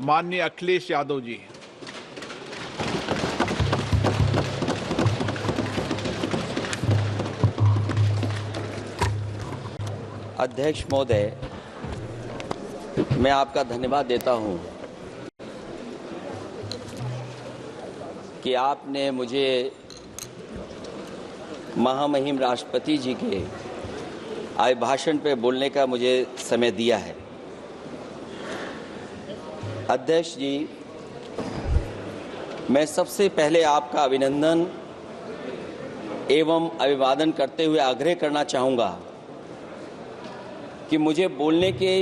माननीय अखिलेश यादव जी। अध्यक्ष महोदय, मैं आपका धन्यवाद देता हूं कि आपने मुझे महामहिम राष्ट्रपति जी के अभिभाषण पे बोलने का मुझे समय दिया है। अध्यक्ष जी, मैं सबसे पहले आपका अभिनंदन एवं अभिवादन करते हुए आग्रह करना चाहूँगा कि मुझे बोलने के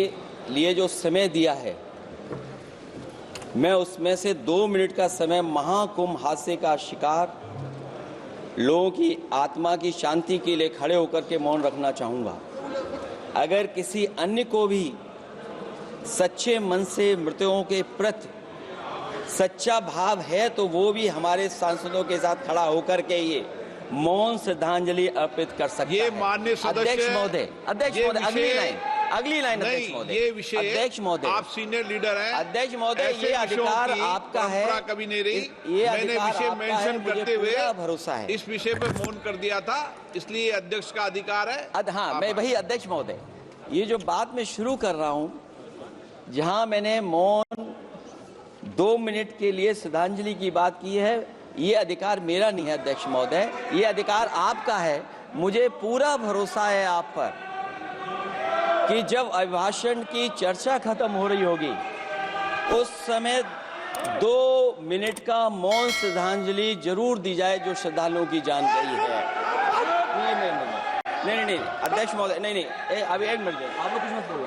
लिए जो समय दिया है, मैं उसमें से 2 मिनट का समय महाकुंभ हादसे का शिकार लोगों की आत्मा की शांति के लिए खड़े होकर के मौन रखना चाहूँगा। अगर किसी अन्य को भी सच्चे मन से मृतकों के प्रति सच्चा भाव है तो वो भी हमारे सांसदों के साथ खड़ा होकर के ये मौन श्रद्धांजलि अर्पित कर सकता है। ये माननीय सदस्य अध्यक्ष महोदय, अगली लाइन अध्यक्ष महोदय, ये विषय अध्यक्ष महोदय, आप सीनियर लीडर हैं। अध्यक्ष महोदय, ये अधिकार आपका है। कभी नहीं रही। ये मैंने विषय मेंशन करते हुए भरोसा है इस विषय पर मौन कर दिया था, इसलिए अध्यक्ष का अधिकार है। हाँ, मैं वही अध्यक्ष महोदय, ये जो बात मैं शुरू कर रहा हूं, जहां मैंने मौन 2 मिनट के लिए श्रद्धांजलि की बात की है, ये अधिकार मेरा नहीं है अध्यक्ष महोदय, ये अधिकार आपका है। मुझे पूरा भरोसा है आप पर कि जब अभिभाषण की चर्चा खत्म हो रही होगी उस समय 2 मिनट का मौन श्रद्धांजलि जरूर दी जाए जो श्रद्धालुओं की जान गई है। नहीं अध्यक्ष महोदय, नहीं अभी 1 मिनट दें, आप लोग कुछ मत बोलो,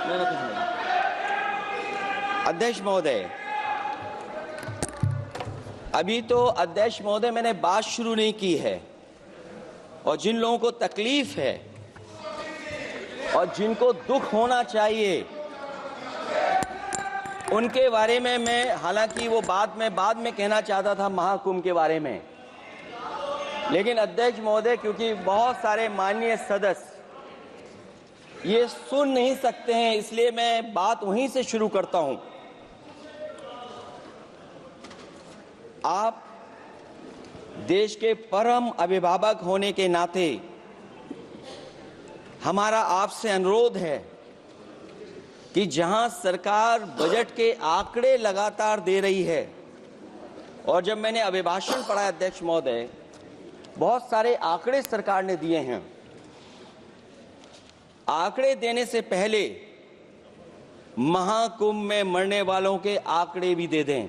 मैंने कुछ नहीं। अध्यक्ष महोदय, अभी तो अध्यक्ष महोदय मैंने बात शुरू नहीं की है, और जिन लोगों को तकलीफ है और जिनको दुख होना चाहिए उनके बारे में मैं, हालांकि वो बात मैं बाद में कहना चाहता था महाकुंभ के बारे में, लेकिन अध्यक्ष महोदय क्योंकि बहुत सारे माननीय सदस्य ये सुन नहीं सकते हैं, इसलिए मैं बात वहीं से शुरू करता हूं। आप देश के परम अभिभावक होने के नाते हमारा आपसे अनुरोध है कि जहां सरकार बजट के आंकड़े लगातार दे रही है, और जब मैंने अभिभाषण पढ़ा अध्यक्ष महोदय, बहुत सारे आंकड़े सरकार ने दिए हैं। आंकड़े देने से पहले महाकुंभ में मरने वालों के आंकड़े भी दे दें।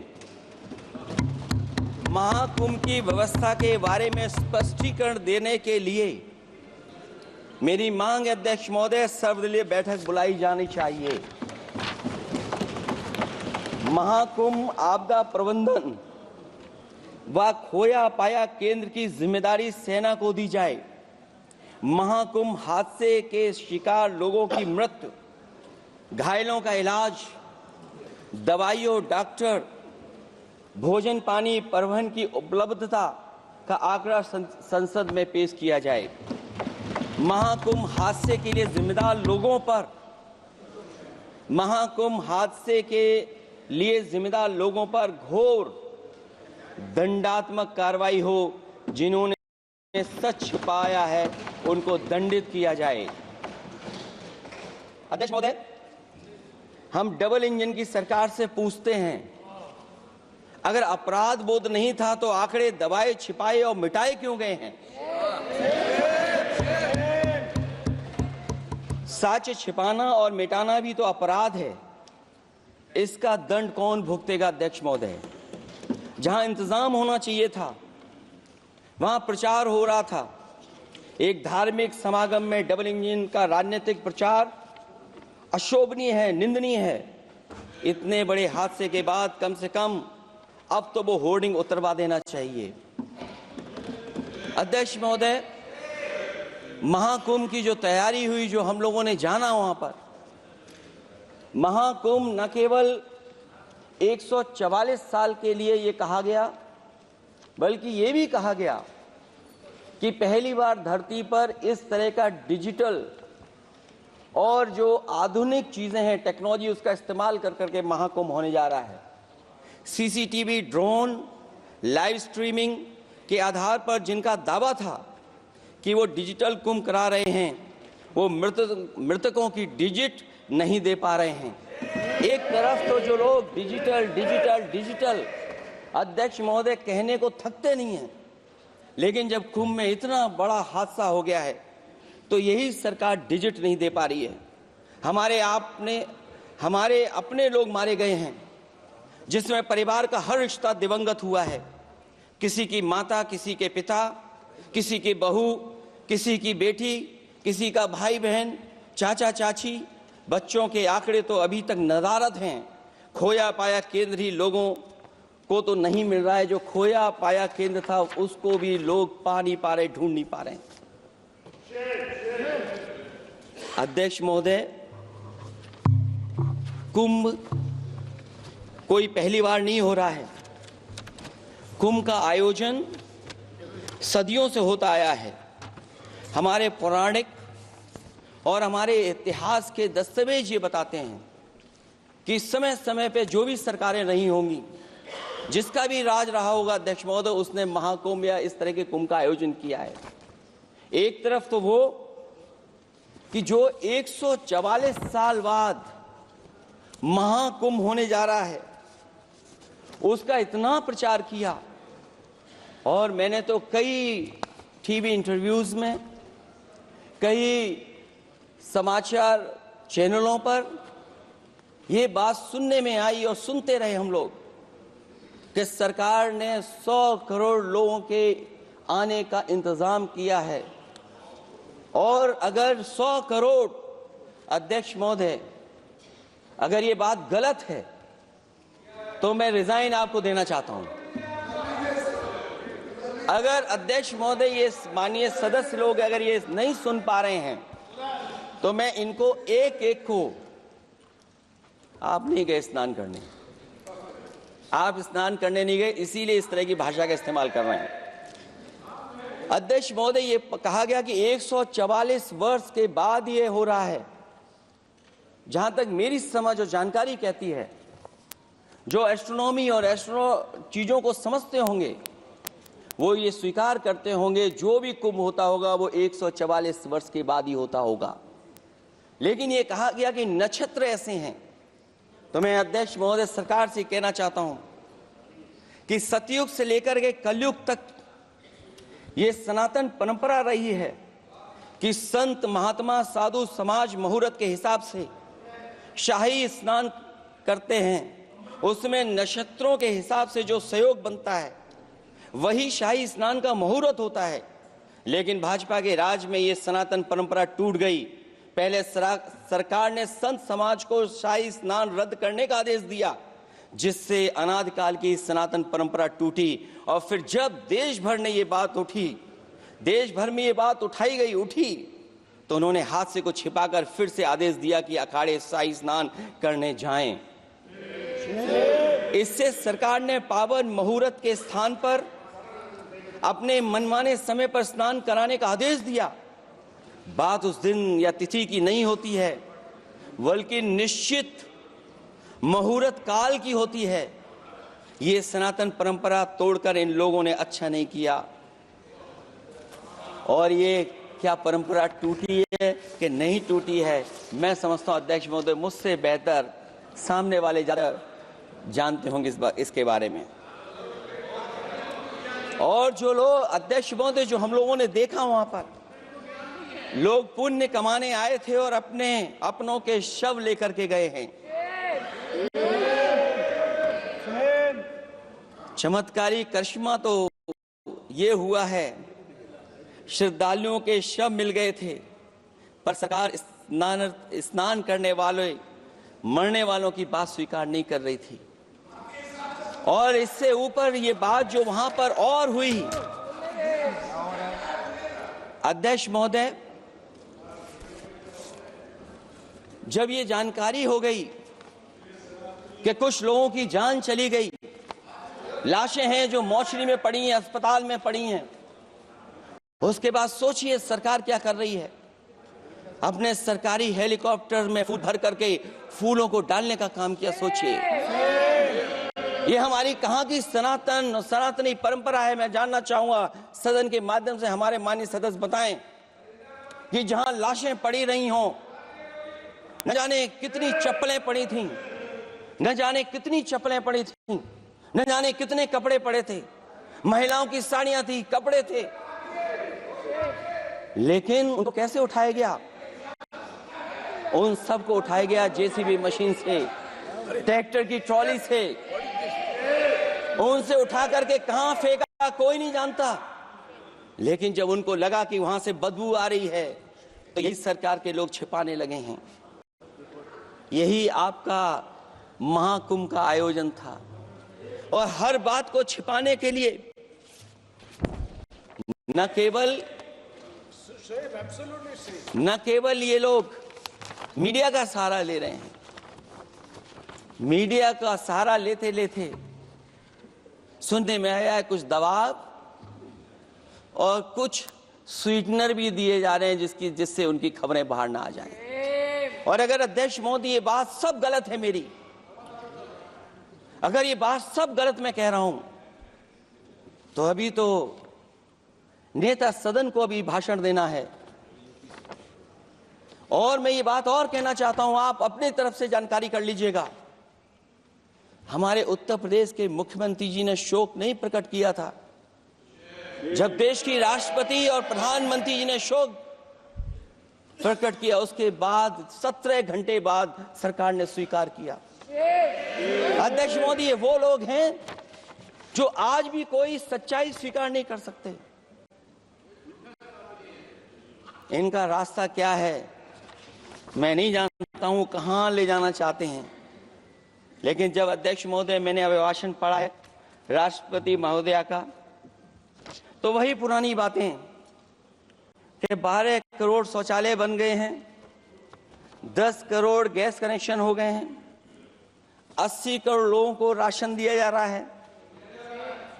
महाकुंभ की व्यवस्था के बारे में स्पष्टीकरण देने के लिए मेरी मांग अध्यक्ष महोदय, सर्वदलीय बैठक बुलाई जानी चाहिए। महाकुंभ आपदा प्रबंधन व खोया पाया केंद्र की जिम्मेदारी सेना को दी जाए। महाकुंभ हादसे के शिकार लोगों की मृत्यु, घायलों का इलाज, दवाइयों, डॉक्टर, भोजन पानी, परिवहन की उपलब्धता का आंकड़ा संसद में पेश किया जाए। महाकुंभ हादसे के लिए जिम्मेदार लोगों पर, महाकुंभ हादसे के लिए जिम्मेदार लोगों पर घोर दंडात्मक कार्रवाई हो। जिन्होंने सच छुपाया है उनको दंडित किया जाए। अध्यक्ष महोदय, हम डबल इंजन की सरकार से पूछते हैं, अगर अपराध बोध नहीं था तो आंकड़े दबाए, छिपाए और मिटाए क्यों गए हैं? सच छिपाना और मिटाना भी तो अपराध है। इसका दंड कौन भुगतेगा अध्यक्ष महोदय? जहां इंतजाम होना चाहिए था वहां प्रचार हो रहा था। एक धार्मिक समागम में डबल इंजन का राजनीतिक प्रचार अशोभनीय है, निंदनीय है। इतने बड़े हादसे के बाद कम से कम अब तो वो होर्डिंग उतरवा देना चाहिए। अध्यक्ष महोदय, महाकुंभ की जो तैयारी हुई, जो हम लोगों ने जाना वहां पर, महाकुंभ न केवल 144 साल के लिए ये कहा गया, बल्कि ये भी कहा गया कि पहली बार धरती पर इस तरह का डिजिटल और जो आधुनिक चीजें हैं, टेक्नोलॉजी, उसका इस्तेमाल कर करके महाकुंभ होने जा रहा है। सीसीटीवी, ड्रोन, लाइव स्ट्रीमिंग के आधार पर जिनका दावा था कि वो डिजिटल कुंभ करा रहे हैं, वो मृतकों की डिजिट नहीं दे पा रहे हैं। एक तरफ तो जो लोग डिजिटल डिजिटल डिजिटल अध्यक्ष महोदय कहने को थकते नहीं हैं, लेकिन जब कुंभ में इतना बड़ा हादसा हो गया है तो यही सरकार डिजिट नहीं दे पा रही है। हमारे अपने लोग मारे गए हैं, जिसमें परिवार का हर रिश्ता दिवंगत हुआ है। किसी की माता, किसी के पिता, किसी की बहू, किसी की बेटी, किसी का भाई बहन, चाचा चाची। बच्चों के आंकड़े तो अभी तक नदारद हैं। खोया पाया केंद्र ही लोगों को तो नहीं मिल रहा है। जो खोया पाया केंद्र था उसको भी लोग पा नहीं पा रहे, ढूंढ नहीं पा रहे। अध्यक्ष महोदय, कुंभ कोई पहली बार नहीं हो रहा है। कुंभ का आयोजन सदियों से होता आया है। हमारे पौराणिक और हमारे इतिहास के दस्तावेज ये बताते हैं कि समय समय पे जो भी सरकारें नहीं होंगी, जिसका भी राज रहा होगा अध्यक्ष महोदय, उसने महाकुंभ या इस तरह के कुंभ का आयोजन किया है। एक तरफ तो वो कि जो 144 साल बाद महाकुंभ होने जा रहा है, उसका इतना प्रचार किया। और मैंने तो कई टीवी इंटरव्यूज में, कई समाचार चैनलों पर ये बात सुनने में आई और सुनते रहे हम लोग कि सरकार ने 100 करोड़ लोगों के आने का इंतजाम किया है। और अगर 100 करोड़, अध्यक्ष महोदय, अगर ये बात गलत है तो मैं रिजाइन आपको देना चाहता हूं। अगर अध्यक्ष महोदय, ये माननीय सदस्य लोग अगर ये नहीं सुन पा रहे हैं तो मैं इनको एक एक को, आप नहीं गए स्नान करने, आप स्नान करने नहीं गए, इसीलिए इस तरह की भाषा का इस्तेमाल कर रहे हैं। अध्यक्ष महोदय, ये कहा गया कि 144 वर्ष के बाद ये हो रहा है। जहां तक मेरी समझ और जानकारी कहती है, जो एस्ट्रोनॉमी और एस्ट्रो चीजों को समझते होंगे वो ये स्वीकार करते होंगे, जो भी कुंभ होता होगा वो 144 वर्ष के बाद ही होता होगा। लेकिन ये कहा गया कि नक्षत्र ऐसे हैं। तो मैं अध्यक्ष महोदय सरकार से कहना चाहता हूं कि सतयुग से लेकर के कलयुग तक ये सनातन परंपरा रही है कि संत, महात्मा, साधु समाज मुहूर्त के हिसाब से शाही स्नान करते हैं। उसमें नक्षत्रों के हिसाब से जो सहयोग बनता है वही शाही स्नान का मुहूर्त होता है। लेकिन भाजपा के राज में ये सनातन परंपरा टूट गई। पहले सरकार ने संत समाज को शाही स्नान रद्द करने का आदेश दिया, जिससे अनादिकाल की सनातन परंपरा टूटी। और फिर जब देश भर में ये बात उठी, तो उन्होंने हादसे को छिपाकर फिर से आदेश दिया कि अखाड़े शाही स्नान करने जाएं। इससे सरकार ने पावन मुहूर्त के स्थान पर अपने मनमाने समय पर स्नान कराने का आदेश दिया। बात उस दिन या तिथि की नहीं होती है, बल्कि निश्चित मुहूर्त काल की होती है। ये सनातन परंपरा तोड़कर इन लोगों ने अच्छा नहीं किया। और ये क्या परंपरा टूटी है कि नहीं टूटी है, मैं समझता हूं अध्यक्ष महोदय मुझसे बेहतर सामने वाले ज्यादा जानते होंगे इसके बारे में। और जो लोग, अध्यक्ष महोदय, जो हम लोगों ने देखा वहां पर लोग पुण्य कमाने आए थे और अपनों के शव लेकर के गए हैं। चमत्कारी करिश्मा तो ये हुआ है, श्रद्धालुओं के शव मिल गए थे, पर सरकार स्नान करने वाले मरने वालों की बात स्वीकार नहीं कर रही थी। और इससे ऊपर ये बात जो वहां पर और हुई, अध्यक्ष महोदय, जब ये जानकारी हो गई कि कुछ लोगों की जान चली गई, लाशें हैं जो मोर्चरी में पड़ी हैं, अस्पताल में पड़ी हैं, उसके बाद सोचिए सरकार क्या कर रही है। अपने सरकारी हेलीकॉप्टर में फूल भर करके फूलों को डालने का काम किया। सोचिए, ये हमारी कहां की सनातनी परंपरा है। मैं जानना चाहूंगा सदन के माध्यम से हमारे माननीय सदस्य बताएं कि जहां लाशें पड़ी रही हों, न जाने कितनी चप्पलें पड़ी थीं, न जाने कितनी चप्पलें पड़ी थीं, न जाने कितने कपड़े पड़े थे, महिलाओं की साड़ियां थी, कपड़े थे, लेकिन उनको कैसे उठाया गया? उन सबको उठाया गया जेसीबी मशीन से, ट्रैक्टर की ट्रॉली से। उनसे उठा करके कहां फेंका कोई नहीं जानता, लेकिन जब उनको लगा कि वहां से बदबू आ रही है तो यही सरकार के लोग छिपाने लगे हैं। यही आपका महाकुंभ का आयोजन था, और हर बात को छिपाने के लिए न केवल ये लोग मीडिया का सहारा ले रहे हैं, मीडिया का सहारा लेते लेते सुनने में आया है कुछ दबाव और कुछ स्वीटनर भी दिए जा रहे हैं जिससे उनकी खबरें बाहर ना आ जाएं। और अगर अध्यक्ष मोदी ये बात सब गलत है मेरी, अगर ये बात सब गलत मैं कह रहा हूं, तो अभी तो नेता सदन को अभी भाषण देना है। और मैं ये बात और कहना चाहता हूं, आप अपने तरफ से जानकारी कर लीजिएगा। हमारे उत्तर प्रदेश के मुख्यमंत्री जी ने शोक नहीं प्रकट किया था। जब देश की राष्ट्रपति और प्रधानमंत्री जी ने शोक प्रकट किया, उसके बाद 17 घंटे बाद सरकार ने स्वीकार किया। अध्यक्ष मोदी, ये वो लोग हैं जो आज भी कोई सच्चाई स्वीकार नहीं कर सकते। इनका रास्ता क्या है मैं नहीं जानता हूं, कहां ले जाना चाहते हैं। लेकिन जब अध्यक्ष महोदय मैंने अभिभाषण पढ़ा है राष्ट्रपति महोदया का, तो वही पुरानी बातें कि 12 करोड़ शौचालय बन गए हैं, 10 करोड़ गैस कनेक्शन हो गए हैं, 80 करोड़ लोगों को राशन दिया जा रहा है,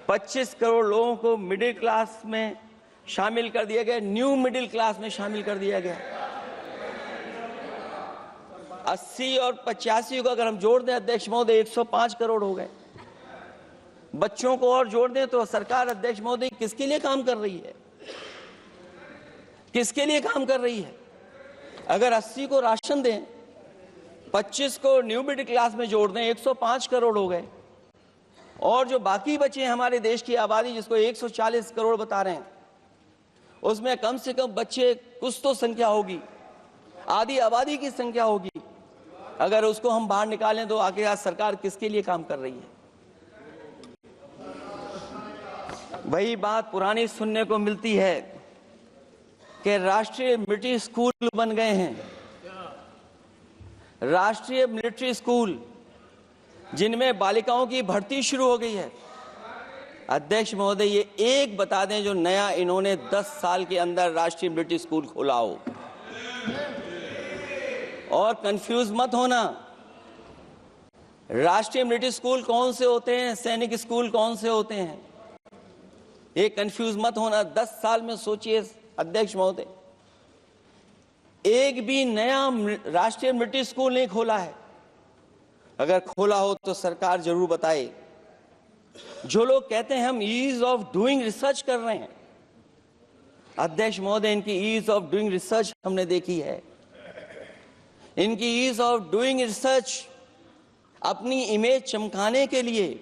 25 करोड़ लोगों को मिडिल क्लास में शामिल कर दिया गया, न्यू मिडिल क्लास में शामिल कर दिया गया। 80 और 85 को अगर हम जोड़ दें अध्यक्ष महोदय, 105 करोड़ हो गए। बच्चों को और जोड़ दें तो सरकार अध्यक्ष महोदय किसके लिए काम कर रही है? किसके लिए काम कर रही है? अगर 80 को राशन दें, 25 को न्यू मिडिल क्लास में जोड़ दें, 105 करोड़ हो गए। और जो बाकी बचे हमारे देश की आबादी, जिसको 140 करोड़ बता रहे हैं, उसमें कम से कम बच्चे कुछ तो संख्या होगी, आधी आबादी की संख्या होगी। अगर उसको हम बाहर निकालें तो आगे आज सरकार किसके लिए काम कर रही है? वही बात पुरानी सुनने को मिलती है कि राष्ट्रीय मिलिट्री स्कूल बन गए हैं, राष्ट्रीय मिलिट्री स्कूल जिनमें बालिकाओं की भर्ती शुरू हो गई है। अध्यक्ष महोदय, ये एक बता दें जो नया इन्होंने 10 साल के अंदर राष्ट्रीय मिलिट्री स्कूल खोला हो। और कंफ्यूज मत होना, राष्ट्रीय मिलिट्री स्कूल कौन से होते हैं, सैनिक स्कूल कौन से होते हैं, ये कंफ्यूज मत होना। 10 साल में सोचिए अध्यक्ष महोदय, एक भी नया राष्ट्रीय मिलिट्री स्कूल नहीं खोला है। अगर खोला हो तो सरकार जरूर बताए। जो लोग कहते हैं हम ईज ऑफ डूइंग रिसर्च कर रहे हैं, अध्यक्ष महोदय, इनकी ईज ऑफ डूइंग रिसर्च हमने देखी है। इनकी ईज ऑफ डूइंग रिसर्च अपनी इमेज चमकाने के लिए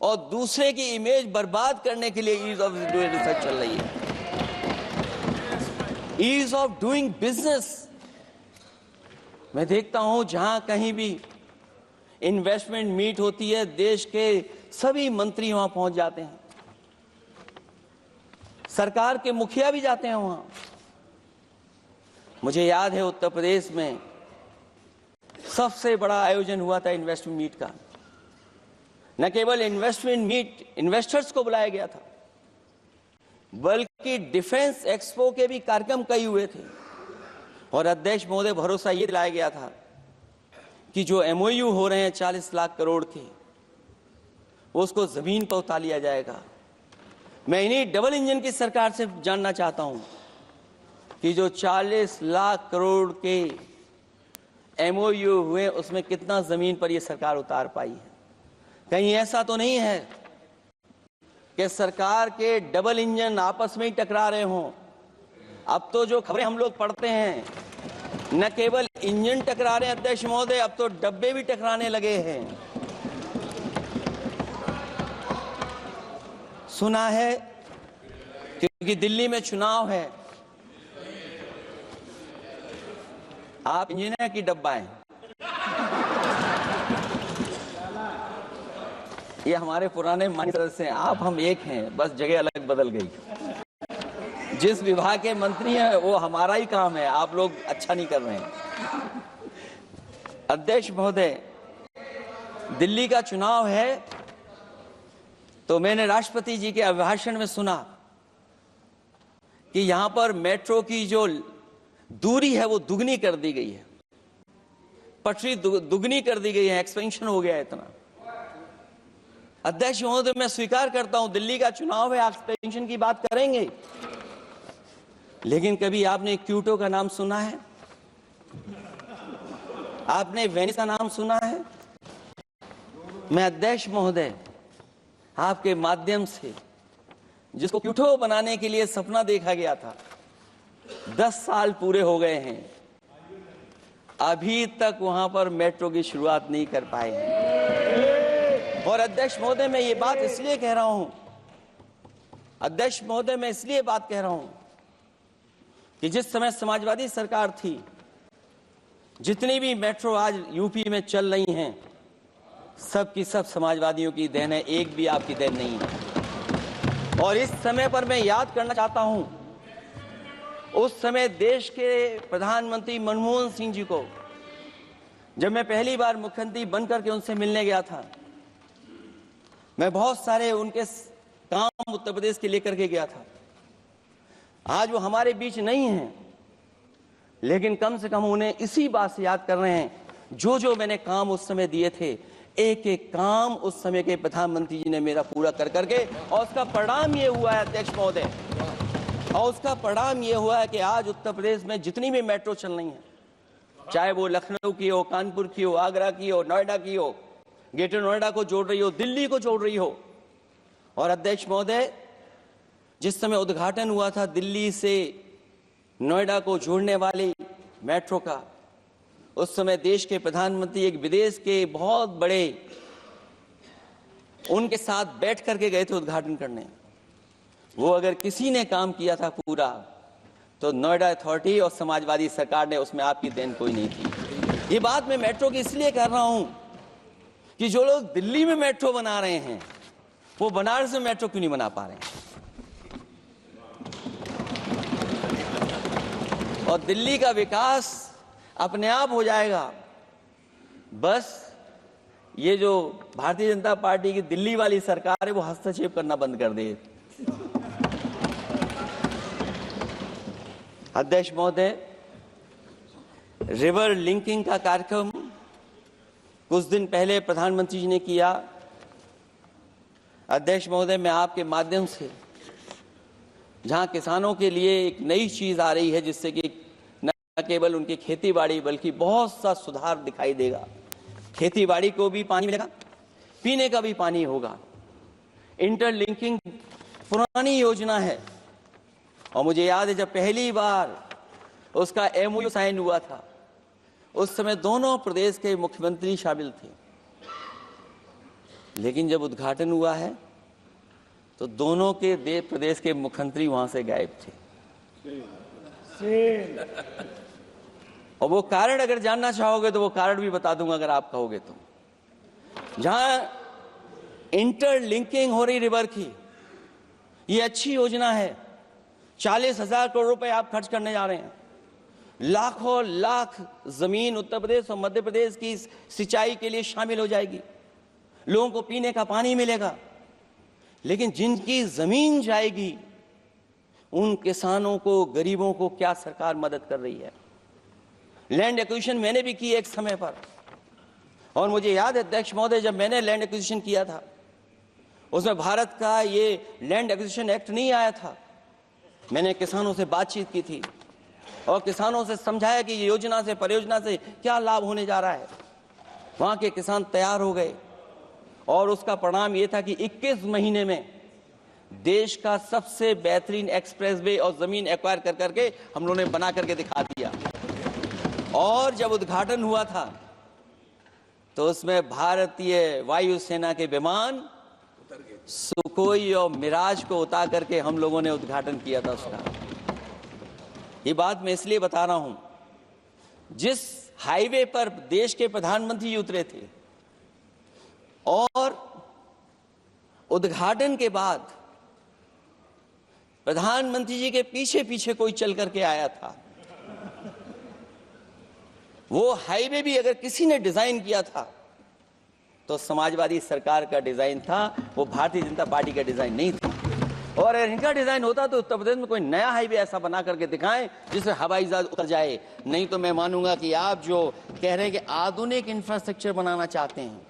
और दूसरे की इमेज बर्बाद करने के लिए ईज ऑफ डूइंग रिसर्च चल रही है। ईज ऑफ डूइंग बिजनेस, मैं देखता हूं जहां कहीं भी इन्वेस्टमेंट मीट होती है, देश के सभी मंत्री वहां पहुंच जाते हैं, सरकार के मुखिया भी जाते हैं वहां। मुझे याद है उत्तर प्रदेश में सबसे बड़ा आयोजन हुआ था इन्वेस्टमेंट मीट का। न केवल इन्वेस्टमेंट मीट, इन्वेस्टर्स को बुलाया गया था, बल्कि डिफेंस एक्सपो के भी कार्यक्रम कई हुए थे। और अध्यक्ष महोदय, भरोसा ये दिलाया गया था कि जो एमओयू हो रहे हैं 40 लाख करोड़ के, उसको जमीन पर उतार लिया जाएगा। मैं इन्हीं डबल इंजन की सरकार से जानना चाहता हूं कि जो 40 लाख करोड़ के MOU हुए उसमें कितना जमीन पर ये सरकार उतार पाई है। कहीं ऐसा तो नहीं है कि सरकार के डबल इंजन आपस में ही टकरा रहे हों। अब तो जो खबरें हम लोग पढ़ते हैं, न केवल इंजन टकरा रहे हैं अध्यक्ष महोदय, अब तो डब्बे भी टकराने लगे हैं। सुना है क्योंकि दिल्ली में चुनाव है, आप इंजीनियर की डब्बा हैं, ये हमारे पुराने माननीय सदस्य हैं, आप हम एक हैं, बस जगह अलग बदल गई। जिस विभाग के मंत्री हैं वो हमारा ही काम है, आप लोग अच्छा नहीं कर रहे हैं। अध्यक्ष महोदय, दिल्ली का चुनाव है तो मैंने राष्ट्रपति जी के अभिभाषण में सुना कि यहां पर मेट्रो की जो दूरी है वो दुगनी कर दी गई है, पटरी दुगनी कर दी गई है, एक्सपेंशन हो गया है इतना। अध्यक्ष महोदय, मैं स्वीकार करता हूं दिल्ली का चुनाव है, एक्सपेंशन की बात करेंगे, लेकिन कभी आपने क्यूटो का नाम सुना है? आपने वेनिस का नाम सुना है? मैं अध्यक्ष महोदय आपके माध्यम से, जिसको क्यूटो बनाने के लिए सपना देखा गया था, 10 साल पूरे हो गए हैं, अभी तक वहां पर मेट्रो की शुरुआत नहीं कर पाए हैं। और अध्यक्ष महोदय, मैं ये बात इसलिए कह रहा हूं, अध्यक्ष महोदय मैं इसलिए बात कह रहा हूं कि जिस समय समाजवादी सरकार थी, जितनी भी मेट्रो आज यूपी में चल रही हैं, सब की सब समाजवादियों की देन है, एक भी आपकी देन नहीं है। और इस समय पर मैं याद करना चाहता हूं, उस समय देश के प्रधानमंत्री मनमोहन सिंह जी को जब मैं पहली बार मुख्यमंत्री बनकर के उनसे मिलने गया था, मैं बहुत सारे उनके काम उत्तर प्रदेश के लेकर के गया था। आज वो हमारे बीच नहीं हैं, लेकिन कम से कम उन्हें इसी बात से याद कर रहे हैं, जो जो मैंने काम उस समय दिए थे, एक एक काम उस समय के प्रधानमंत्री जी ने मेरा पूरा कर करके, और उसका परिणाम ये हुआ है अध्यक्ष महोदय, और उसका परिणाम ये हुआ है कि आज उत्तर प्रदेश में जितनी भी मेट्रो चल रही हैं, चाहे वो लखनऊ की हो, कानपुर की हो, आगरा की हो, नोएडा की हो, ग्रेटर नोएडा को जोड़ रही हो, दिल्ली को जोड़ रही हो। और अध्यक्ष महोदय, जिस समय उद्घाटन हुआ था दिल्ली से नोएडा को जोड़ने वाली मेट्रो का, उस समय देश के प्रधानमंत्री एक विदेश के बहुत बड़े उनके साथ बैठ करके गए थे उद्घाटन करने। वो अगर किसी ने काम किया था पूरा, तो नोएडा अथॉरिटी और समाजवादी सरकार ने, उसमें आपकी देन कोई नहीं थी। ये बात मैं मेट्रो की इसलिए कर रहा हूं कि जो लोग दिल्ली में मेट्रो बना रहे हैं, वो बनारस में मेट्रो क्यों नहीं बना पा रहे हैं? और दिल्ली का विकास अपने आप हो जाएगा, बस ये जो भारतीय जनता पार्टी की दिल्ली वाली सरकार है वो हस्तक्षेप करना बंद कर दे। अध्यक्ष महोदय, रिवर लिंकिंग का कार्यक्रम कुछ दिन पहले प्रधानमंत्री जी ने किया। अध्यक्ष महोदय, मैं आपके माध्यम से, जहां किसानों के लिए एक नई चीज आ रही है, जिससे कि न केवल उनकी खेती बाड़ी बल्कि बहुत सा सुधार दिखाई देगा। खेती बाड़ी को भी पानी मिलेगा, पीने का भी पानी होगा। इंटरलिंकिंग पुरानी योजना है, और मुझे याद है जब पहली बार उसका MOU साइन हुआ था, उस समय दोनों प्रदेश के मुख्यमंत्री शामिल थे, लेकिन जब उद्घाटन हुआ है तो दोनों के प्रदेश के मुख्यमंत्री वहां से गायब थे। और वो कारण अगर जानना चाहोगे तो वो कारण भी बता दूंगा अगर आप कहोगे तो। जहां इंटरलिंकिंग हो रही रिवर की, ये अच्छी योजना है। 40,000 करोड़ रुपए आप खर्च करने जा रहे हैं। लाखों लाख जमीन उत्तर प्रदेश और मध्य प्रदेश की सिंचाई के लिए शामिल हो जाएगी। लोगों को पीने का पानी मिलेगा, लेकिन जिनकी जमीन जाएगी उन किसानों को, गरीबों को क्या सरकार मदद कर रही है? लैंड एक्विजिशन मैंने भी की एक समय पर, और मुझे याद है अध्यक्ष महोदय, जब मैंने लैंड एक्विजिशन किया था, उसमें भारत का ये लैंड एक्विजिशन एक्ट नहीं आया था। मैंने किसानों से बातचीत की थी, और किसानों से समझाया कि ये योजना से, परियोजना से क्या लाभ होने जा रहा है। वहां के किसान तैयार हो गए और उसका परिणाम ये था कि 21 महीने में देश का सबसे बेहतरीन एक्सप्रेसवे और जमीन एक्वायर कर करके हम लोगों ने बना करके दिखा दिया। और जब उद्घाटन हुआ था तो उसमें भारतीय वायुसेना के विमान सुखोई और मिराज को उतार करके हम लोगों ने उद्घाटन किया था उसका। ये बात मैं इसलिए बता रहा हूं, जिस हाईवे पर देश के प्रधानमंत्री उतरे थे और उद्घाटन के बाद प्रधानमंत्री जी के पीछे पीछे कोई चल करके आया था, वो हाईवे भी अगर किसी ने डिजाइन किया था तो समाजवादी सरकार का डिजाइन था, वो भारतीय जनता पार्टी का डिजाइन नहीं था। और अगर इनका डिजाइन होता तो उत्तर प्रदेश में कोई नया हाईवे ऐसा बना करके दिखाएं जिससे हवाई जहाज उतर जाए। नहीं तो मैं मानूंगा कि आप जो कह रहे हैं कि आधुनिक इंफ्रास्ट्रक्चर बनाना चाहते हैं,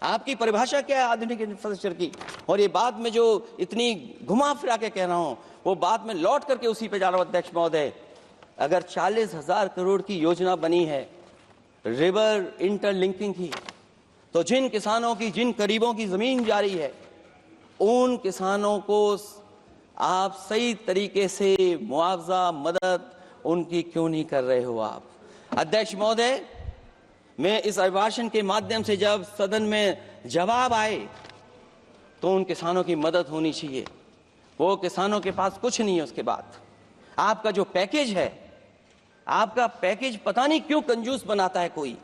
आपकी परिभाषा क्या है आधुनिक इंफ्रास्ट्रक्चर की? और ये बात में जो इतनी घुमा फिरा के कह रहा हूं, वो बात में लौट करके उसी पे जा रहा हूं। अध्यक्ष महोदय, अगर 40,000 करोड़ की योजना बनी है रिवर इंटरलिंकिंग की, तो जिन किसानों की, जिन गरीबों की जमीन जा रही है, उन किसानों को आप सही तरीके से मुआवजा, मदद उनकी क्यों नहीं कर रहे हो आप? अध्यक्ष महोदय, मैं इस अभिभाषण के माध्यम से जब सदन में जवाब आए तो उन किसानों की मदद होनी चाहिए। वो किसानों के पास कुछ नहीं है। उसके बाद आपका जो पैकेज है, आपका पैकेज पता नहीं क्यों कंजूस बनाता है कोई,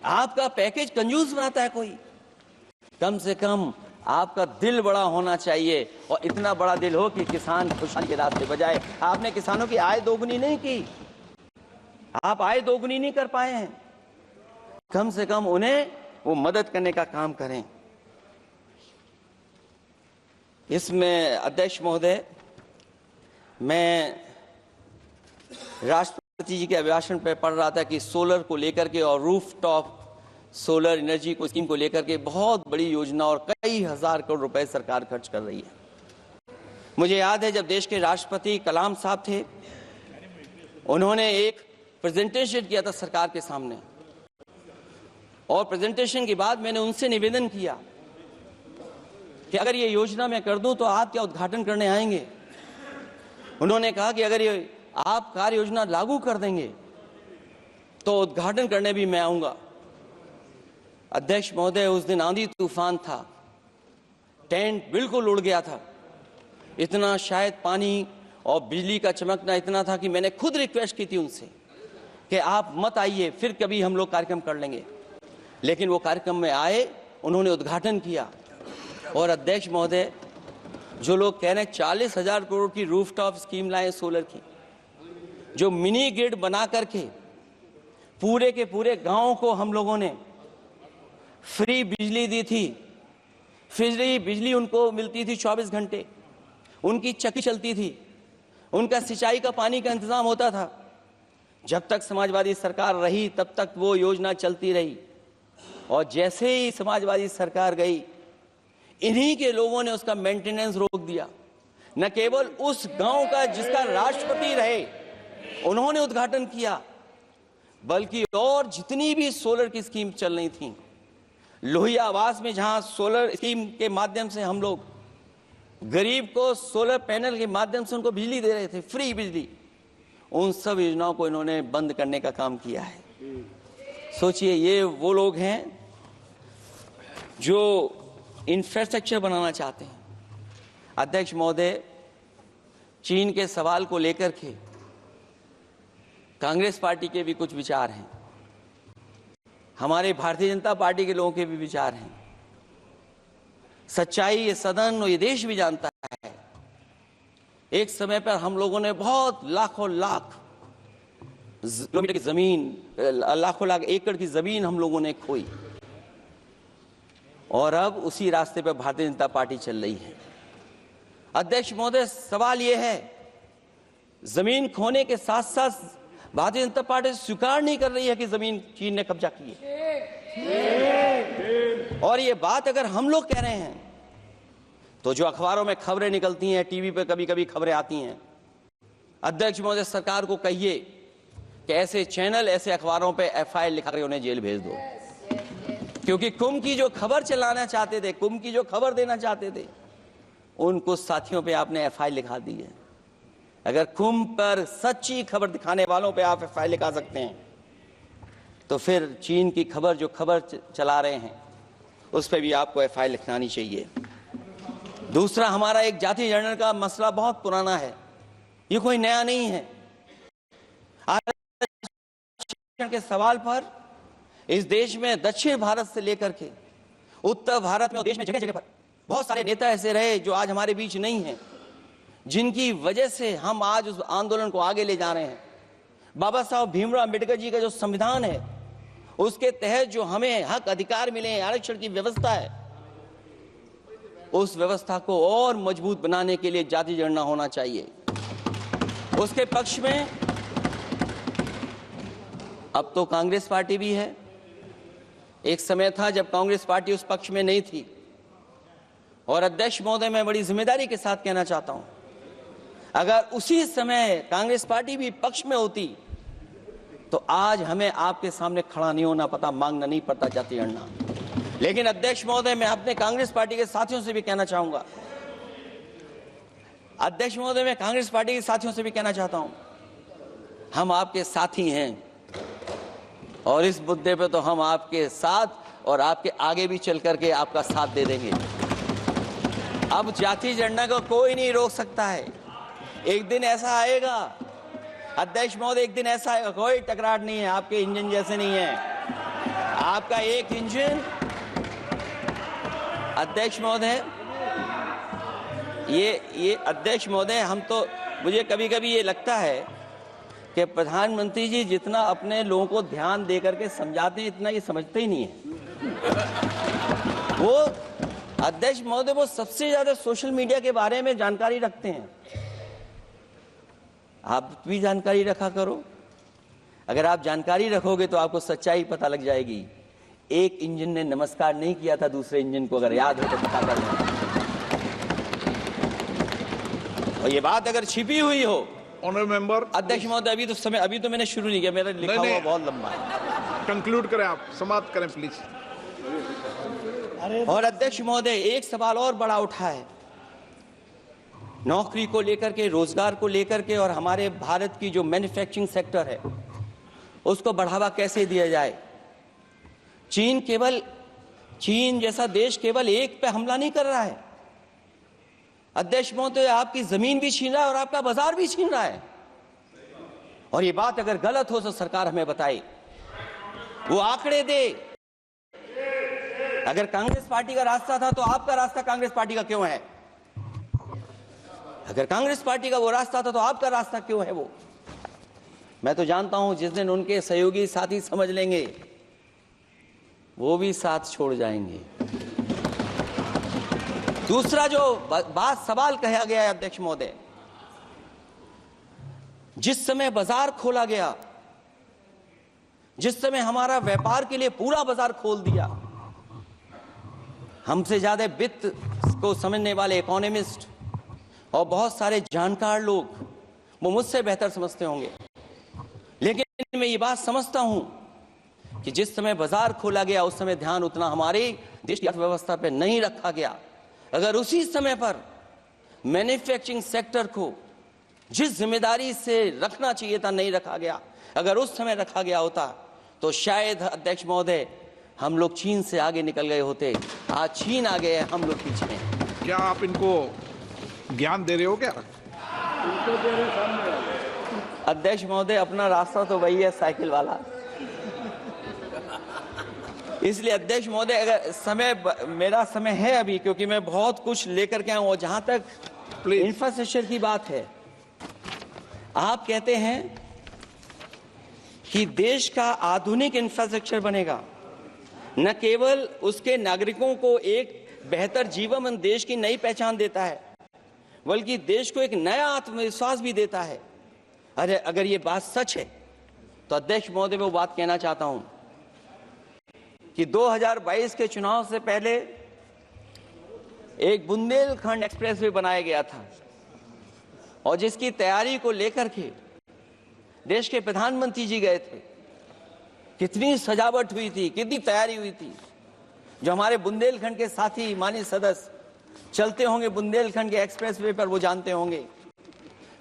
आपका पैकेज कंजूस बनाता है कोई। कम से कम आपका दिल बड़ा होना चाहिए और इतना बड़ा दिल हो कि किसान खुशहाली के रास्ते बजाए। आपने किसानों की आय दोगुनी नहीं की, आप आय दोगुनी नहीं कर पाए हैं। कम से कम उन्हें वो मदद करने का काम करें। इसमें अध्यक्ष महोदय, मैं राष्ट्रपति जी के अभिभाषण पर पढ़ रहा था कि सोलर को लेकर के और रूफ टॉप सोलर एनर्जी को स्कीम को लेकर के बहुत बड़ी योजना और कई हजार करोड़ रुपए सरकार खर्च कर रही है। मुझे याद है जब देश के राष्ट्रपति कलाम साहब थे, उन्होंने एक प्रेजेंटेशन किया था सरकार के सामने, और प्रेजेंटेशन के बाद मैंने उनसे निवेदन किया कि अगर ये योजना मैं कर दूं तो आप क्या उद्घाटन करने आएंगे? उन्होंने कहा कि अगर ये आप कार्य योजना लागू कर देंगे तो उद्घाटन करने भी मैं आऊंगा। अध्यक्ष महोदय, उस दिन आंधी तूफान था, टेंट बिल्कुल उड़ गया था, इतना शायद पानी और बिजली का चमकना इतना था कि मैंने खुद रिक्वेस्ट की थी उनसे कि आप मत आइए, फिर कभी हम लोग कार्यक्रम कर लेंगे। लेकिन वो कार्यक्रम में आए, उन्होंने उद्घाटन किया। और अध्यक्ष महोदय, जो लोग कह रहे हैं 40,000 करोड़ की रूफटॉप स्कीम लाए सोलर की, जो मिनी ग्रिड बना करके पूरे के पूरे गांव को हम लोगों ने फ्री बिजली दी थी। फ्री बिजली उनको मिलती थी 24 घंटे, उनकी चक्की चलती थी, उनका सिंचाई का पानी का इंतजाम होता था। जब तक समाजवादी सरकार रही तब तक वो योजना चलती रही, और जैसे ही समाजवादी सरकार गई, इन्हीं के लोगों ने उसका मेंटेनेंस रोक दिया। न केवल उस गांव का जिसका राष्ट्रपति रहे उन्होंने उद्घाटन किया, बल्कि और जितनी भी सोलर की स्कीम चल रही थी, लोहिया आवास में जहां सोलर स्कीम के माध्यम से हम लोग गरीब को सोलर पैनल के माध्यम से उनको बिजली दे रहे थे, फ्री बिजली, उन सब योजनाओं को इन्होंने बंद करने का काम किया है। सोचिए, ये वो लोग हैं जो इंफ्रास्ट्रक्चर बनाना चाहते हैं। अध्यक्ष महोदय, चीन के सवाल को लेकर के कांग्रेस पार्टी के भी कुछ विचार हैं, हमारे भारतीय जनता पार्टी के लोगों के भी विचार हैं। सच्चाई ये सदन और ये देश भी जानता है, एक समय पर हम लोगों ने बहुत लाखों लाख किलोमीटर की जमीन, लाखों लाख एकड़ की जमीन हम लोगों ने खोई, और अब उसी रास्ते पर भारतीय जनता पार्टी चल रही है। अध्यक्ष महोदय, सवाल यह है, जमीन खोने के साथ साथ भारतीय जनता पार्टी स्वीकार नहीं कर रही है कि जमीन चीन ने कब्जा की है। और ये बात अगर हम लोग कह रहे हैं तो जो अखबारों में खबरें निकलती हैं, टीवी पे कभी कभी खबरें आती हैं, अध्यक्ष महोदय, सरकार को कहिए कि ऐसे चैनल, ऐसे अखबारों पे एफआईआर लिखा कर उन्हें जेल भेज दो, क्योंकि कुंभ की जो खबर चलाना चाहते थे, कुंभ की जो खबर देना चाहते थे, उन कुछ साथियों पे आपने एफआईआर लिखा दी है। अगर कुंभ पर सच्ची खबर दिखाने वालों पे आप एफआईआर लिखा सकते हैं, तो फिर चीन की खबर, जो खबर चला रहे हैं, उस पर भी आपको एफआईआर लिखवानी चाहिए। दूसरा, हमारा एक जाति जनगणना का मसला बहुत पुराना है, ये कोई नया नहीं है। आरक्षण के सवाल पर इस देश में दक्षिण भारत से लेकर के उत्तर भारत में, देश में जगह जगह पर बहुत सारे नेता ऐसे रहे जो आज हमारे बीच नहीं हैं, जिनकी वजह से हम आज उस आंदोलन को आगे ले जा रहे हैं। बाबा साहब भीमराव अंबेडकर जी का जो संविधान है, उसके तहत जो हमें हक अधिकार मिले हैं, आरक्षण की व्यवस्था है, उस व्यवस्था को और मजबूत बनाने के लिए जाति जनगणना होना चाहिए। उसके पक्ष में अब तो कांग्रेस पार्टी भी है। एक समय था जब कांग्रेस पार्टी उस पक्ष में नहीं थी। और अध्यक्ष महोदय, मैं बड़ी जिम्मेदारी के साथ कहना चाहता हूं, अगर उसी समय कांग्रेस पार्टी भी पक्ष में होती तो आज हमें आपके सामने खड़ा नहीं होना पता, मांगना नहीं पड़ता जाति जनगणना। लेकिन अध्यक्ष महोदय, मैं अपने कांग्रेस पार्टी के साथियों से भी कहना चाहूंगा, अध्यक्ष महोदय, मैं कांग्रेस पार्टी के साथियों से भी कहना चाहता हूं, हम आपके साथी हैं और इस मुद्दे पे तो हम आपके साथ और आपके आगे भी चल करके आपका साथ दे देंगे। अब जाति जनगणना को कोई नहीं रोक सकता है। एक दिन ऐसा आएगा अध्यक्ष महोदय, एक दिन ऐसा आएगा, कोई टकरार नहीं है, आपके इंजन जैसे नहीं है। आपका एक इंजन, अध्यक्ष महोदय, ये अध्यक्ष महोदय, हम तो, मुझे कभी कभी ये लगता है कि प्रधानमंत्री जी जितना अपने लोगों को ध्यान दे करके समझाते हैं, इतना ये समझते ही नहीं है। वो अध्यक्ष महोदय, वो सबसे ज्यादा सोशल मीडिया के बारे में जानकारी रखते हैं। आप भी जानकारी रखा करो। अगर आप जानकारी रखोगे तो आपको सच्चाई पता लग जाएगी। एक इंजन ने नमस्कार नहीं किया था दूसरे इंजन को, अगर याद हो तो पता कर लें। और ये बात अगर छिपी हुई हो, ऑनरेबल मेंबर, अध्यक्ष महोदय, अभी तो मैंने शुरू नहीं किया, मेरा लिखा हुआ बहुत लंबा है। कंक्लूड करें, आप समाप्त करें प्लीज। और अध्यक्ष महोदय, एक सवाल और बड़ा उठा है, नौकरी को लेकर के, रोजगार को लेकर के, और हमारे भारत की जो मैन्युफैक्चरिंग सेक्टर है उसको बढ़ावा कैसे दिया जाए। चीन जैसा देश केवल एक पे हमला नहीं कर रहा है अध्यक्ष महोदय, आपकी जमीन भी छीन रहा है और आपका बाजार भी छीन रहा है। और ये बात अगर गलत हो तो सरकार हमें बताए, वो आंकड़े दे। अगर कांग्रेस पार्टी का रास्ता था तो आपका रास्ता कांग्रेस पार्टी का क्यों है? अगर कांग्रेस पार्टी का वो रास्ता था तो आपका रास्ता क्यों है वो? मैं तो जानता हूं जिस दिन उनके सहयोगी साथी समझ लेंगे, वो भी साथ छोड़ जाएंगे। दूसरा जो सवाल कहा गया है अध्यक्ष महोदय, जिस समय बाजार खोला गया, जिस समय हमारा व्यापार के लिए पूरा बाजार खोल दिया, हमसे ज्यादा वित्त को समझने वाले इकोनॉमिस्ट और बहुत सारे जानकार लोग वो मुझसे बेहतर समझते होंगे, लेकिन मैं ये बात समझता हूं कि जिस समय बाजार खोला गया उस समय ध्यान उतना हमारे देश की अर्थव्यवस्था पर नहीं रखा गया। अगर उसी समय पर मैन्युफैक्चरिंग सेक्टर को जिस जिम्मेदारी से रखना चाहिए था नहीं रखा गया, अगर उस समय रखा गया होता तो शायद अध्यक्ष महोदय हम लोग चीन से आगे निकल गए होते। आज चीन आ गए, हम लोग पीछे हैं। क्या आप इनको ज्ञान दे रहे हो क्या? अध्यक्ष महोदय, अपना रास्ता तो वही है, साइकिल वाला। इसलिए अध्यक्ष महोदय, अगर मेरा समय है अभी, क्योंकि मैं बहुत कुछ लेकर के आऊं, और जहां तक इंफ्रास्ट्रक्चर की बात है, आप कहते हैं कि देश का आधुनिक इंफ्रास्ट्रक्चर बनेगा, न केवल उसके नागरिकों को एक बेहतर जीवन, देश की नई पहचान देता है, बल्कि देश को एक नया आत्मविश्वास भी देता है। अरे अगर ये बात सच है तो अध्यक्ष महोदय, मैं वो बात कहना चाहता हूं कि 2022 के चुनाव से पहले एक बुंदेलखंड एक्सप्रेसवे बनाया गया था, और जिसकी तैयारी को लेकर के देश के प्रधानमंत्री जी गए थे, कितनी सजावट हुई थी, कितनी तैयारी हुई थी। जो हमारे बुंदेलखंड के साथी माननीय सदस्य चलते होंगे बुंदेलखंड के एक्सप्रेसवे पर, वो जानते होंगे।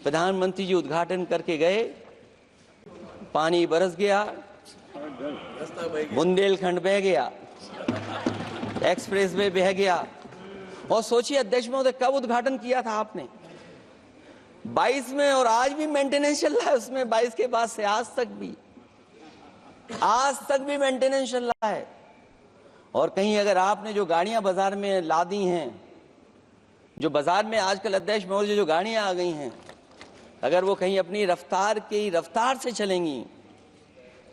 प्रधानमंत्री जी उद्घाटन करके गए, पानी बरस गया, बुंदेलखंड बह गया, एक्सप्रेसवे बह गया। और सोचिए अध्यक्ष महोदय, कब उद्घाटन किया था आपने? 22 में, और आज भी मेंटेनेंस चल रहा है उसमें। 22 के बाद से आज तक भी मेंटेनेंस चल रहा है। और कहीं अगर आपने जो गाड़ियां बाजार में ला दी हैं, जो बाजार में आजकल अध्यक्ष महोदय जो गाड़ियां आ गई हैं, अगर वो कहीं अपनी रफ्तार से चलेंगी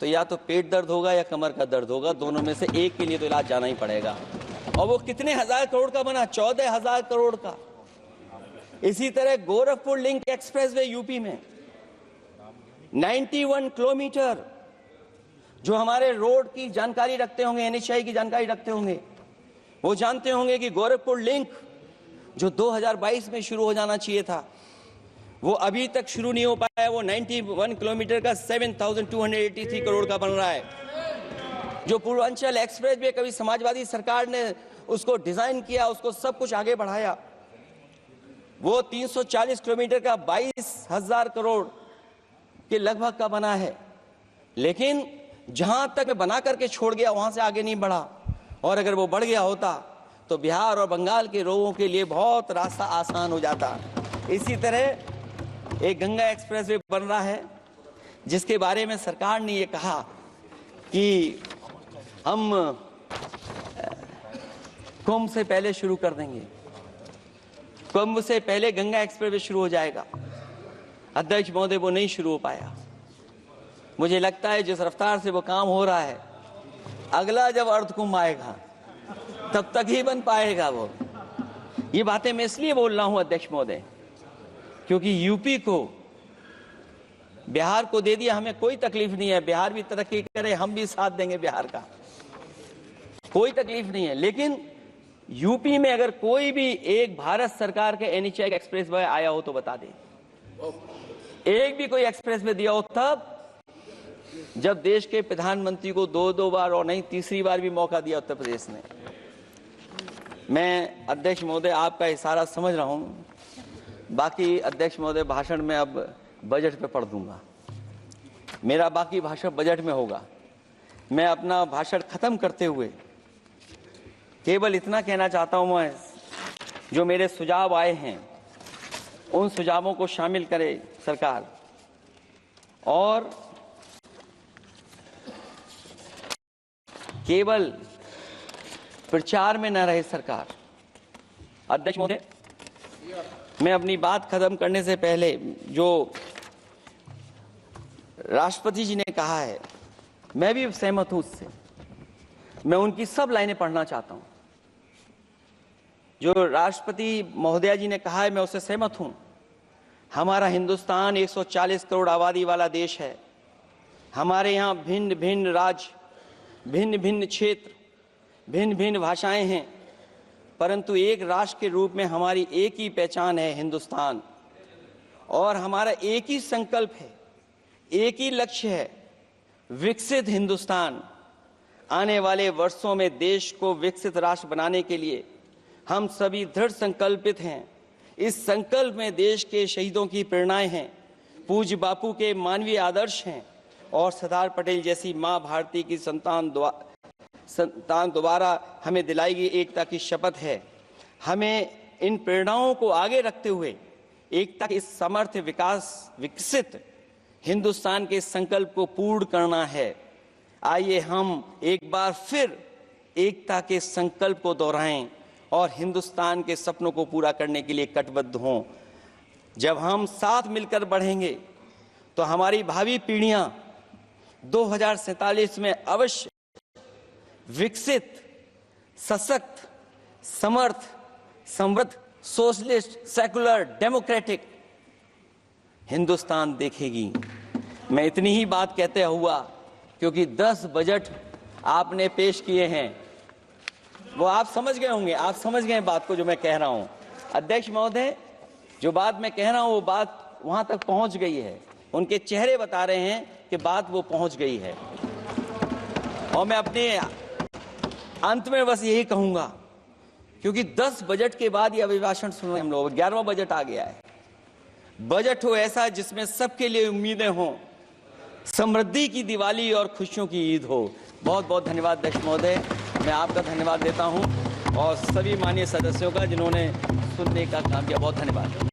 तो या तो पेट दर्द होगा या कमर का दर्द होगा, दोनों में से एक के लिए तो इलाज जाना ही पड़ेगा। और वो कितने हजार करोड़ का बना? 14,000 करोड़ का। इसी तरह गोरखपुर लिंक एक्सप्रेसवे यूपी में 91 किलोमीटर। जो हमारे रोड की जानकारी रखते होंगे, एनएचआई की जानकारी रखते होंगे, वो जानते होंगे कि गोरखपुर लिंक जो 2022 में शुरू हो जाना चाहिए था, वो अभी तक शुरू नहीं हो पाया। वो 91 किलोमीटर का 7,283 करोड़ का बन रहा है। जो पूर्वांचल एक्सप्रेस वे कभी समाजवादी सरकार ने उसको डिजाइन किया, उसको सब कुछ आगे बढ़ाया, वो 340 किलोमीटर का 22,000 करोड़ के लगभग का बना है। लेकिन जहां तक मैं बना करके छोड़ गया वहां से आगे नहीं बढ़ा। और अगर वो बढ़ गया होता तो बिहार और बंगाल के लोगों के लिए बहुत रास्ता आसान हो जाता। इसी तरह एक गंगा एक्सप्रेसवे बन रहा है, जिसके बारे में सरकार ने ये कहा कि हम कुंभ से पहले शुरू कर देंगे, कुंभ से पहले गंगा एक्सप्रेसवे शुरू हो जाएगा। अध्यक्ष महोदय, वो नहीं शुरू हो पाया। मुझे लगता है जिस रफ्तार से वो काम हो रहा है, अगला जब अर्ध कुंभ आएगा तब तक ही बन पाएगा वो। ये बातें मैं इसलिए बोल रहा हूं अध्यक्ष महोदय, क्योंकि यूपी को, बिहार को दे दिया, हमें कोई तकलीफ नहीं है। बिहार भी तरक्की करे, हम भी साथ देंगे बिहार का, कोई तकलीफ नहीं है। लेकिन यूपी में अगर कोई भी एक भारत सरकार के एनएचआई एक्सप्रेसवे आया हो तो बता दे। एक भी कोई एक्सप्रेसवे दिया हो तब, जब देश के प्रधानमंत्री को 2 बार और नहीं तीसरी बार भी मौका दिया उत्तर प्रदेश ने। मैं अध्यक्ष महोदय आपका इशारा समझ रहा हूं। बाकी अध्यक्ष महोदय भाषण में अब बजट पे पढ़ दूंगा, मेरा बाकी भाषण बजट में होगा। मैं अपना भाषण खत्म करते हुए केवल इतना कहना चाहता हूं, मैं जो मेरे सुझाव आए हैं उन सुझावों को शामिल करे सरकार, और केवल प्रचार में न रहे सरकार। अध्यक्ष महोदय, मैं अपनी बात खत्म करने से पहले जो राष्ट्रपति जी ने कहा है, मैं भी सहमत हूं उससे। मैं उनकी सब लाइनें पढ़ना चाहता हूं। जो राष्ट्रपति महोदया जी ने कहा है, मैं उससे सहमत हूं। हमारा हिंदुस्तान 140 करोड़ आबादी वाला देश है। हमारे यहाँ भिन्न भिन्न राज्य, भिन्न भिन्न क्षेत्र, भिन्न भिन्न भाषाएं हैं, परंतु एक राष्ट्र के रूप में हमारी एक ही पहचान है, हिंदुस्तान। और हमारा एक ही संकल्प है, एक ही लक्ष्य है, विकसित हिंदुस्तान। आने वाले वर्षों में देश को विकसित राष्ट्र बनाने के लिए हम सभी दृढ़ संकल्पित हैं। इस संकल्प में देश के शहीदों की प्रेरणाएं हैं, पूज्य बापू के मानवीय आदर्श हैं, और सरदार पटेल जैसी मां भारती की संतान द्वारा हमें दिलाई गई एकता की शपथ है। हमें इन प्रेरणाओं को आगे रखते हुए एकता के इस समर्थ विकसित हिंदुस्तान के संकल्प को पूर्ण करना है। आइए हम एक बार फिर एकता के संकल्प को दोहराएं और हिंदुस्तान के सपनों को पूरा करने के लिए कटिबद्ध हों। जब हम साथ मिलकर बढ़ेंगे तो हमारी भावी पीढ़ियां 2047 में अवश्य विकसित, सशक्त, समर्थ, समृद्ध, सोशलिस्ट, सेकुलर, डेमोक्रेटिक हिंदुस्तान देखेगी। मैं इतनी ही बात कहते हुआ, क्योंकि 10 बजट आपने पेश किए हैं, वो आप समझ गए होंगे, आप समझ गए बात को जो मैं कह रहा हूं। अध्यक्ष महोदय, जो बात मैं कह रहा हूं वो बात वहां तक पहुंच गई है, उनके चेहरे बता रहे हैं कि बात वो पहुंच गई है। और मैं अपने अंत में बस यही कहूंगा, क्योंकि 10 बजट के बाद ये अभिभाषण सुन रहे हम लोग, 11वां बजट आ गया है। बजट हो ऐसा जिसमें सबके लिए उम्मीदें हों, समृद्धि की दिवाली और खुशियों की ईद हो। बहुत बहुत धन्यवाद अध्यक्ष महोदय, मैं आपका धन्यवाद देता हूं और सभी माननीय सदस्यों का जिन्होंने सुनने का काम किया। बहुत धन्यवाद।